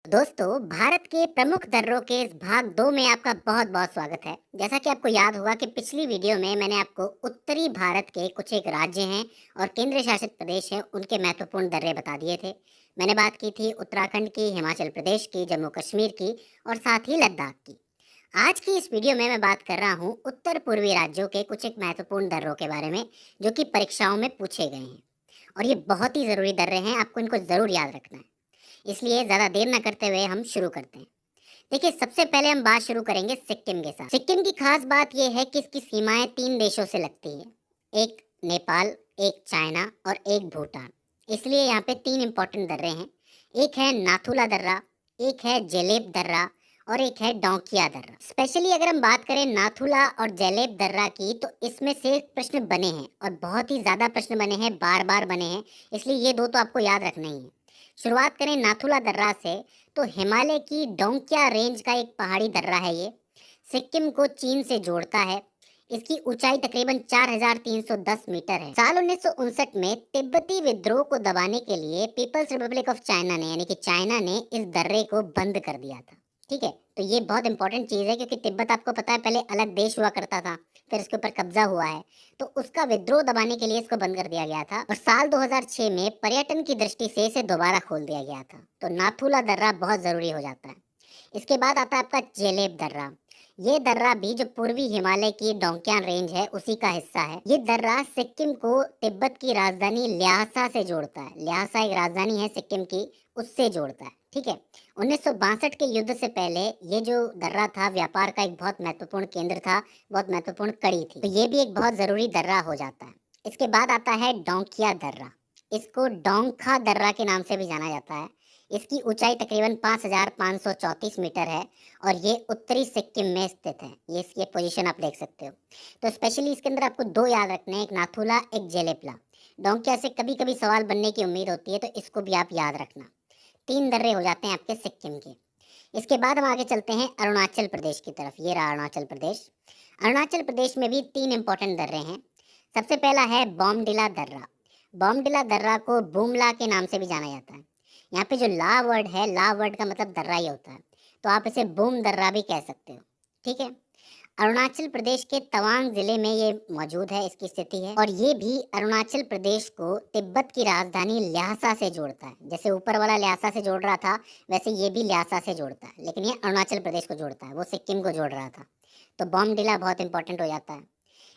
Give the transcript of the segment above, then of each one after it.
दोस्तों, भारत के प्रमुख दर्रों के इस भाग 2 में आपका बहुत-बहुत स्वागत है। जैसा कि आपको याद होगा कि पिछली वीडियो में मैंने आपको उत्तरी भारत के कुछ एक राज्य हैं और केंद्र शासित प्रदेश हैं, उनके महत्वपूर्ण दर्रे बता दिए थे। मैंने बात की थी उत्तराखंड की, हिमाचल प्रदेश की, जम्मू कश्मीर की और साथ ही लद्दाख की। आज की इस वीडियो में मैं बात कर रहा हूँ उत्तर पूर्वी राज्यों के कुछ एक महत्वपूर्ण दर्रों के बारे में, जो कि परीक्षाओं में पूछे गए हैं। और ये बहुत ही ज़रूरी दर्रे हैं, आपको इनको ज़रूर याद रखना है। इसलिए ज़्यादा देर न करते हुए हम शुरू करते हैं। देखिए, सबसे पहले हम बात शुरू करेंगे सिक्किम के साथ। सिक्किम की खास बात यह है कि इसकी सीमाएं 3 देशों से लगती है। एक नेपाल, एक चाइना और एक भूटान। इसलिए यहाँ पे 3 इंपॉर्टेंट दर्रे हैं। एक है नाथुला दर्रा, एक है जेलेब दर्रा और एक है डोंकिया दर्रा। स्पेशली अगर हम बात करें नाथुला और जेलेब दर्रा की, तो इसमें से प्रश्न बने हैं और बहुत ही ज्यादा प्रश्न बने हैं, बार बार बने हैं। इसलिए ये दो तो आपको याद रखना ही है। शुरुआत करें नाथुला दर्रा से, तो हिमालय की डोंकिया रेंज का एक पहाड़ी दर्रा है ये। सिक्किम को चीन से जोड़ता है। इसकी ऊंचाई तकरीबन 4310 मीटर है। साल 1959 में तिब्बती विद्रोह को दबाने के लिए पीपल्स रिपब्लिक ऑफ चाइना ने, यानी कि चाइना ने, इस दर्रे को बंद कर दिया था। ठीक है, तो ये बहुत इंपॉर्टेंट चीज है, क्योंकि तिब्बत आपको पता है पहले अलग देश हुआ करता था, फिर इसके ऊपर कब्जा हुआ है। तो उसका विद्रोह दबाने के लिए इसको बंद कर दिया गया था और साल 2006 में पर्यटन की दृष्टि से इसे दोबारा खोल दिया गया था। तो नाथुला दर्रा बहुत जरूरी हो जाता है। इसके बाद आता है आपका जेलेब दर्रा। ये दर्रा भी जो पूर्वी हिमालय की डोंकियान रेंज है, उसी का हिस्सा है। ये दर्रा सिक्किम को तिब्बत की राजधानी ल्हासा से जोड़ता है। ल्हासा एक राजधानी है सिक्किम की, उससे जोड़ता है। ठीक है, 1962 के युद्ध से पहले ये जो दर्रा था, व्यापार का एक बहुत महत्वपूर्ण केंद्र था, बहुत महत्वपूर्ण कड़ी थी। तो ये भी एक बहुत जरूरी दर्रा हो जाता है। इसके बाद आता है डोंकिया दर्रा। इसको डोंखा दर्रा के नाम से भी जाना जाता है। इसकी ऊंचाई तकरीबन 5534 मीटर है और ये उत्तरी सिक्किम में स्थित है। ये इसकी पोजीशन आप देख सकते हो। तो स्पेशली इसके अंदर आपको दो याद रखने हैं, एक नाथुला, एक जेलेपला। डोंकिया से कभी कभी सवाल बनने की उम्मीद होती है, तो इसको भी आप याद रखना। 3 दर्रे हो जाते हैं आपके सिक्किम के। इसके बाद हम आगे चलते हैं अरुणाचल प्रदेश की तरफ। ये रहा अरुणाचल प्रदेश। अरुणाचल प्रदेश में भी 3 इंपॉर्टेंट दर्रे हैं। सबसे पहला है बॉमडिला दर्रा। बॉमडिला दर्रा को बूमला के नाम से भी जाना जाता है। यहाँ पे जो ला वर्ड है, ला वर्ड का मतलब दर्रा ही होता है, तो आप इसे बूम दर्रा भी कह सकते हो। ठीक है, अरुणाचल प्रदेश के तवांग जिले में ये मौजूद है, इसकी स्थिति है। और ये भी अरुणाचल प्रदेश को तिब्बत की राजधानी ल्हासा से जोड़ता है। जैसे ऊपर वाला ल्हासा से जोड़ रहा था, वैसे ये भी ल्हासा से जोड़ता है, लेकिन ये अरुणाचल प्रदेश को जोड़ता है, वो सिक्किम को जोड़ रहा था। तो बॉमडिला बहुत इंपॉर्टेंट हो जाता है।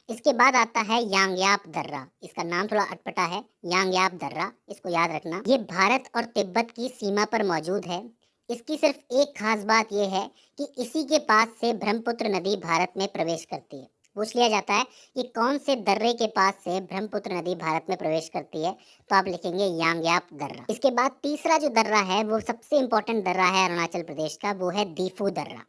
इसके बाद आता है यांगयाप दर्रा। इसका नाम थोड़ा अटपटा है, यांगयाप दर्रा, इसको याद रखना। ये भारत और तिब्बत की सीमा पर मौजूद है। इसकी सिर्फ एक खास बात यह है कि इसी के पास से ब्रह्मपुत्र नदी भारत में प्रवेश करती है। पूछ लिया जाता है कि कौन से दर्रे के पास से ब्रह्मपुत्र नदी भारत में प्रवेश करती है, तो आप लिखेंगे यांगयाप दर्रा। इसके बाद तीसरा जो दर्रा है, वो सबसे इंपॉर्टेंट दर्रा है अरुणाचल प्रदेश का, वो है दीफू दर्रा।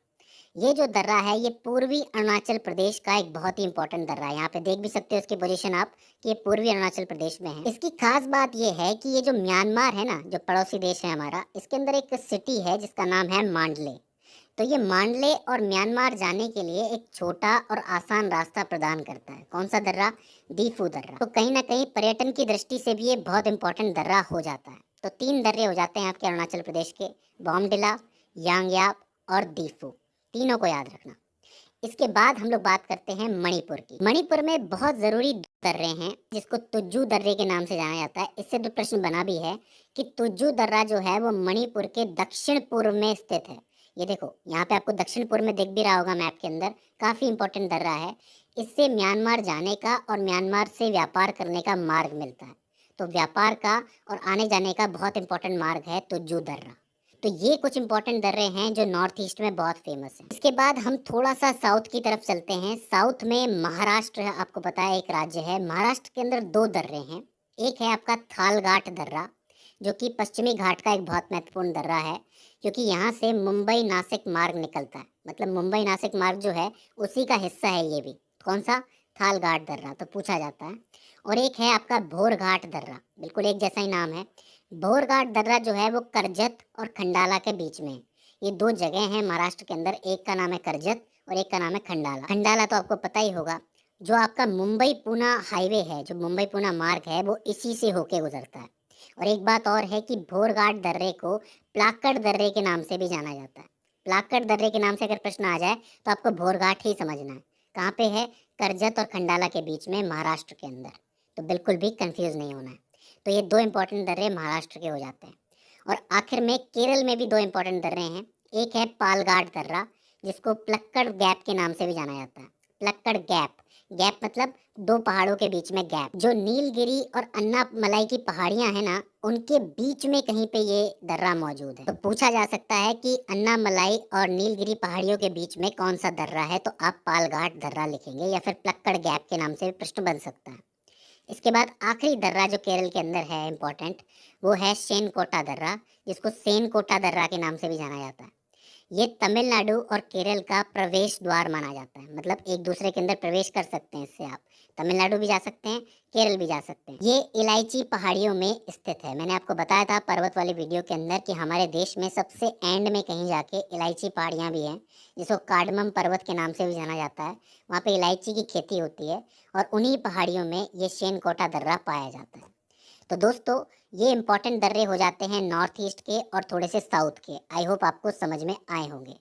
ये जो दर्रा है, ये पूर्वी अरुणाचल प्रदेश का एक बहुत ही इंपॉर्टेंट दर्रा है। यहाँ पे देख भी सकते हो इसकी पोजीशन आप, कि ये पूर्वी अरुणाचल प्रदेश में है। इसकी खास बात ये है कि ये जो म्यांमार है ना, जो पड़ोसी देश है हमारा, इसके अंदर एक सिटी है जिसका नाम है मांडले। तो ये मांडले और म्यांमार जाने के लिए एक छोटा और आसान रास्ता प्रदान करता है। कौन सा दर्रा? दीफू दर्रा। तो कहीं ना कहीं पर्यटन की दृष्टि से भी ये बहुत इंपॉर्टेंट दर्रा हो जाता है। तो 3 दर्रे हो जाते हैं आपके अरुणाचल प्रदेश के, बॉमडिला, यांगयाप और दीफू। तीनों को याद रखना। इसके बाद हम लोग बात करते हैं मणिपुर की। मणिपुर में बहुत जरूरी दर्रे हैं, जिसको तुज्जू दर्रे के नाम से जाना जाता है। इससे दो प्रश्न बना भी है कि तुज्जू दर्रा जो है वो मणिपुर के दक्षिण पूर्व में स्थित है। ये देखो, यहाँ पे आपको दक्षिण पूर्व में दिख भी रहा होगा मैप के अंदर, काफी इंपॉर्टेंट दर्रा है। इससे म्यांमार जाने का और म्यांमार से व्यापार करने का मार्ग मिलता है। तो व्यापार का और आने जाने का बहुत इंपॉर्टेंट मार्ग है तुज्जू दर्रा। तो ये कुछ इंपॉर्टेंट दर्रे हैं जो नॉर्थ ईस्ट में बहुत फेमस हैं। इसके बाद हम थोड़ा सा साउथ की तरफ चलते हैं। साउथ में महाराष्ट्र, आपको पता है, एक राज्य है। महाराष्ट्र के अंदर 2 दर्रे हैं। एक है आपका थालघाट दर्रा, जो कि पश्चिमी घाट का एक बहुत महत्वपूर्ण दर्रा है, क्योंकि यहाँ से मुंबई नासिक मार्ग निकलता है। मतलब मुंबई नासिक मार्ग जो है, उसी का हिस्सा है ये भी। कौन सा? थालघाट दर्रा, तो पूछा जाता है। और एक है आपका भोरघाट दर्रा, बिल्कुल एक जैसा ही नाम है। भोरघाट दर्रा जो है वो करजत और खंडाला के बीच में है। ये 2 जगह हैं महाराष्ट्र के अंदर, एक का नाम है करजत और एक का नाम है खंडाला। खंडाला तो आपको पता ही होगा, जो आपका मुंबई पुणे हाईवे है, जो मुंबई पुणे मार्ग है, वो इसी से होके गुजरता है। और एक बात और है कि भोरघाट दर्रे को प्लाक्कड़ दर्रे के नाम से भी जाना जाता है। प्लाक्कड़ दर्रे के नाम से अगर प्रश्न आ जाए तो आपको भोरघाट ही समझना है। कहाँ पे है? कर्जत और खंडाला के बीच में, महाराष्ट्र के अंदर। तो बिल्कुल भी कंफ्यूज नहीं होना है। तो ये दो इंपॉर्टेंट दर्रे महाराष्ट्र के हो जाते हैं। और आखिर में केरल में भी दो इंपॉर्टेंट दर्रे हैं। एक है पालगाड दर्रा, जिसको प्लक्कड़ गैप के नाम से भी जाना जाता है। प्लक्कड़ गैप, गैप मतलब दो पहाड़ों के बीच में गैप। जो नीलगिरी और अन्नामलाई की पहाड़ियां हैं ना, उनके बीच में कहीं पे ये दर्रा मौजूद है। तो पूछा जा सकता है कि अन्नामलाई और नीलगिरी पहाड़ियों के बीच में कौन सा दर्रा है, तो आप पालघाट दर्रा लिखेंगे या फिर प्लक्कड़ गैप के नाम से भी प्रश्न बन सकता है। इसके बाद आखिरी दर्रा जो केरल के अंदर है इम्पोर्टेंट, वो है सेनकोटा दर्रा, जिसको सेनकोटा दर्रा के नाम से भी जाना जाता है। ये तमिलनाडु और केरल का प्रवेश द्वार माना जाता है। मतलब एक दूसरे के अंदर प्रवेश कर सकते हैं इससे आप। तमिलनाडु भी जा सकते हैं, केरल भी जा सकते हैं। ये इलायची पहाड़ियों में स्थित है। मैंने आपको बताया था पर्वत वाली वीडियो के अंदर कि हमारे देश में सबसे एंड में कहीं जाके इलायची पहाड़ियाँ भी हैं, जिसको कार्डमम पर्वत के नाम से भी जाना जाता है। वहाँ पे इलायची की खेती होती है और उन्हीं पहाड़ियों में ये सेनकोटा दर्रा पाया जाता है। तो दोस्तों, ये इंपॉर्टेंट दर्रे हो जाते हैं नॉर्थ ईस्ट के और थोड़े से साउथ के। आई होप आपको समझ में आए होंगे।